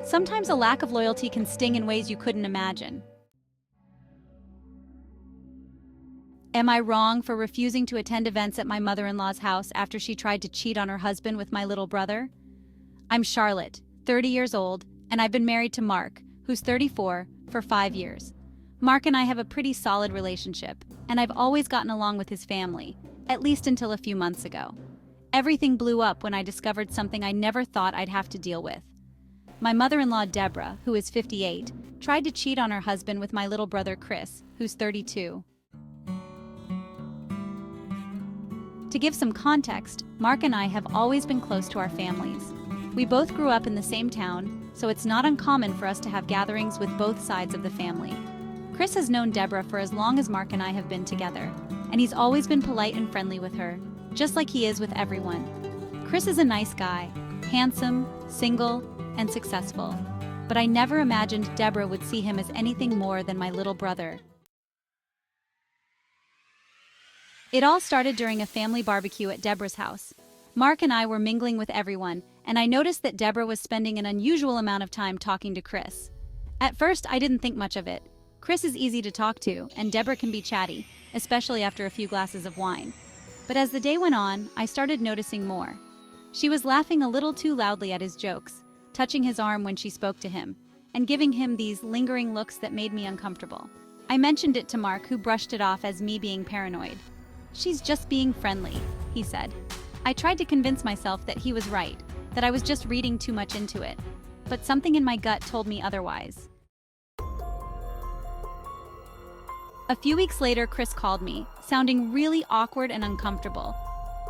Sometimes a lack of loyalty can sting in ways you couldn't imagine. Am I wrong for refusing to attend events at my mother-in-law's house after she tried to cheat on her husband with my little brother? I'm Charlotte, 30 years old, and I've been married to Mark, who's 34, for 5 years. Mark and I have a pretty solid relationship, and I've always gotten along with his family, at least until a few months ago. Everything blew up when I discovered something I never thought I'd have to deal with. My mother-in-law, Deborah, who is 58, tried to cheat on her husband with my little brother, Chris, who's 32. To give some context, Mark and I have always been close to our families. We both grew up in the same town, so it's not uncommon for us to have gatherings with both sides of the family. Chris has known Deborah for as long as Mark and I have been together, and he's always been polite and friendly with her, just like he is with everyone. Chris is a nice guy, handsome, single, and successful, but I never imagined Deborah would see him as anything more than my little brother. It all started during a family barbecue at Deborah's house. Mark and I were mingling with everyone, and I noticed that Deborah was spending an unusual amount of time talking to Chris. At first, I didn't think much of it. Chris is easy to talk to, and Deborah can be chatty, especially after a few glasses of wine. But as the day went on, I started noticing more. She was laughing a little too loudly at his jokes, touching his arm when she spoke to him, and giving him these lingering looks that made me uncomfortable. I mentioned it to Mark, who brushed it off as me being paranoid. "She's just being friendly," he said. I tried to convince myself that he was right, that I was just reading too much into it, but something in my gut told me otherwise. A few weeks later, Chris called me, sounding really awkward and uncomfortable.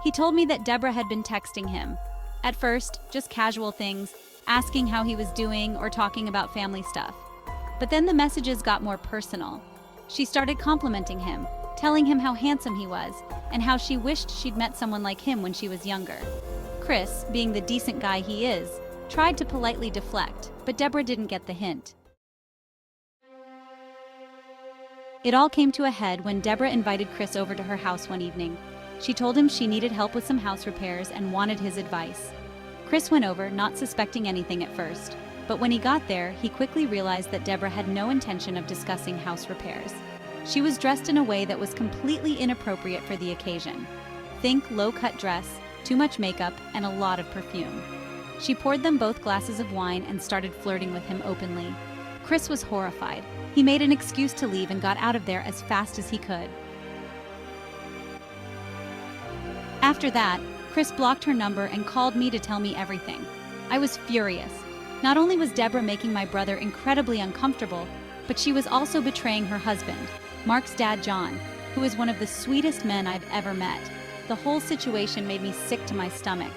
He told me that Deborah had been texting him. At first, just casual things, asking how he was doing or talking about family stuff. But then the messages got more personal. She started complimenting him, telling him how handsome he was, and how she wished she'd met someone like him when she was younger. Chris, being the decent guy he is, tried to politely deflect, but Deborah didn't get the hint. It all came to a head when Deborah invited Chris over to her house one evening. She told him she needed help with some house repairs and wanted his advice. Chris went over, not suspecting anything at first, but when he got there, he quickly realized that Deborah had no intention of discussing house repairs. She was dressed in a way that was completely inappropriate for the occasion. Think low-cut dress, too much makeup, and a lot of perfume. She poured them both glasses of wine and started flirting with him openly. Chris was horrified. He made an excuse to leave and got out of there as fast as he could. After that, Chris blocked her number and called me to tell me everything. I was furious. Not only was Deborah making my brother incredibly uncomfortable, but she was also betraying her husband, Mark's dad, John, who is one of the sweetest men I've ever met. The whole situation made me sick to my stomach.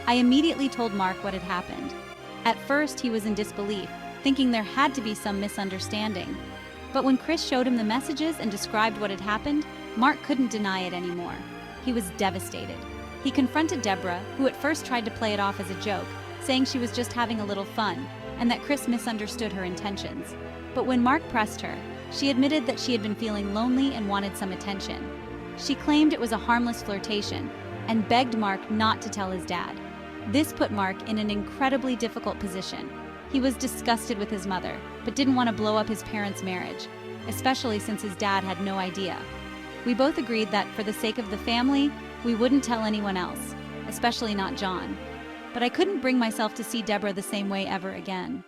I immediately told Mark what had happened. At first, he was in disbelief, thinking there had to be some misunderstanding. But when Chris showed him the messages and described what had happened, Mark couldn't deny it anymore. He was devastated. He confronted Deborah, who at first tried to play it off as a joke, saying she was just having a little fun, and that Chris misunderstood her intentions. But when Mark pressed her, she admitted that she had been feeling lonely and wanted some attention. She claimed it was a harmless flirtation, and begged Mark not to tell his dad. This put Mark in an incredibly difficult position. He was disgusted with his mother, but didn't want to blow up his parents' marriage, especially since his dad had no idea. We both agreed that for the sake of the family, we wouldn't tell anyone else, especially not John. But I couldn't bring myself to see Deborah the same way ever again.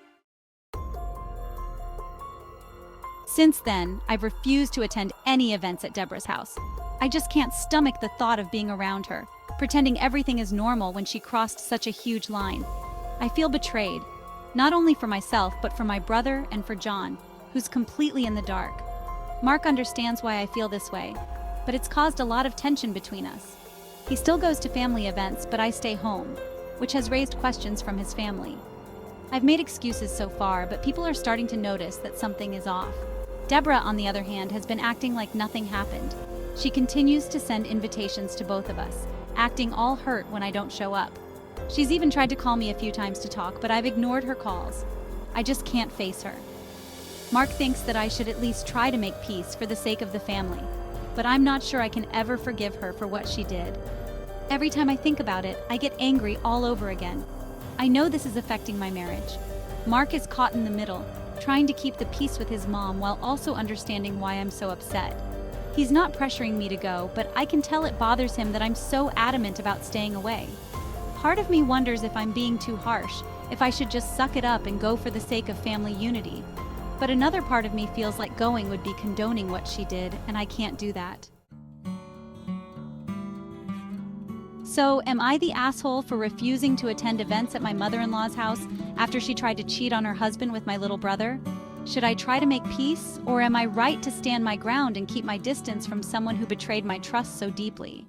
Since then, I've refused to attend any events at Deborah's house. I just can't stomach the thought of being around her, pretending everything is normal when she crossed such a huge line. I feel betrayed, not only for myself, but for my brother and for John, who's completely in the dark. Mark understands why I feel this way, but it's caused a lot of tension between us. He still goes to family events, but I stay home, which has raised questions from his family. I've made excuses so far, but people are starting to notice that something is off. Deborah, on the other hand, has been acting like nothing happened. She continues to send invitations to both of us, acting all hurt when I don't show up. She's even tried to call me a few times to talk, but I've ignored her calls. I just can't face her. Mark thinks that I should at least try to make peace for the sake of the family, but I'm not sure I can ever forgive her for what she did. Every time I think about it, I get angry all over again. I know this is affecting my marriage. Mark is caught in the middle, trying to keep the peace with his mom while also understanding why I'm so upset. He's not pressuring me to go, but I can tell it bothers him that I'm so adamant about staying away. Part of me wonders if I'm being too harsh, if I should just suck it up and go for the sake of family unity. But another part of me feels like going would be condoning what she did, and I can't do that. So, am I the asshole for refusing to attend events at my mother-in-law's house after she tried to cheat on her husband with my little brother? Should I try to make peace, or am I right to stand my ground and keep my distance from someone who betrayed my trust so deeply?